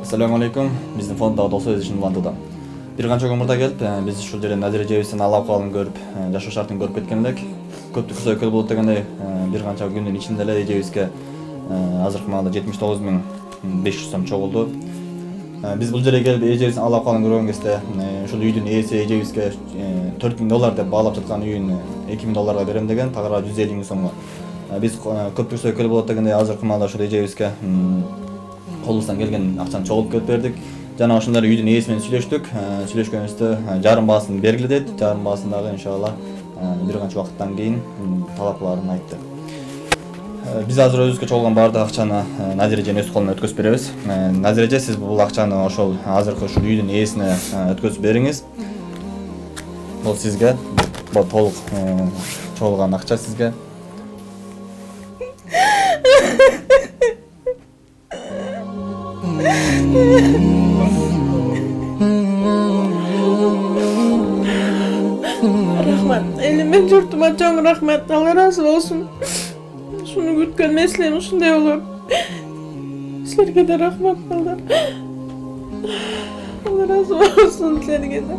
Assalamu alaikum. Bizdin fondda 9 yaşında Vantada. Bir qancha umurda gelip biz şu жерден Nazire Ceviz'in ahval-ahvalын görüp, жашоо шартын көрүп кеткендек. Көптүк сөйкөл болот дегенде bir qancha күндүн ичинде эле Ceviz'ге азыркы маалда 79.500 сом чогулду. Biz bu жерге келип Ceviz'in ahval-ahvalын көргөн кезде ушул үйдүн ээси Ceviz'ге $4.000 деп баалап жаткан үйүн $2.000 берем деген, тагыра $150.000 сомго. Biz көптүк сөйкөл болот дегенде азыркы маалда ушул Ceviz'ге колубуздан келген акчаны чогултуп кетип бердик. Жана ошондор үйдүн ээси менен сүйлөштүк. Сүйлөшкөнүбүздө жарым баасын бергиле дейт. Жарым баасын дагы иншалла бир канча убакыттан кийин талапларын айтты. Биз азыр өзүбүзгө чогулган баардык акчаны Назира эженин өз колуна өткөзүп беребиз. Назира эже, сиз бул акчаны ошол азыркы ушул үйдүн ээсине өткөзүп бериңиз. Бул сизге толук чогулган акча сизге. Rahmat, elime yurtuma çok rahmet, Allah razı olsun. Şunu gütken mesleğim uşunday olur. Sizlerge de rahmet Allah. Allah razı olsun sizlerge de.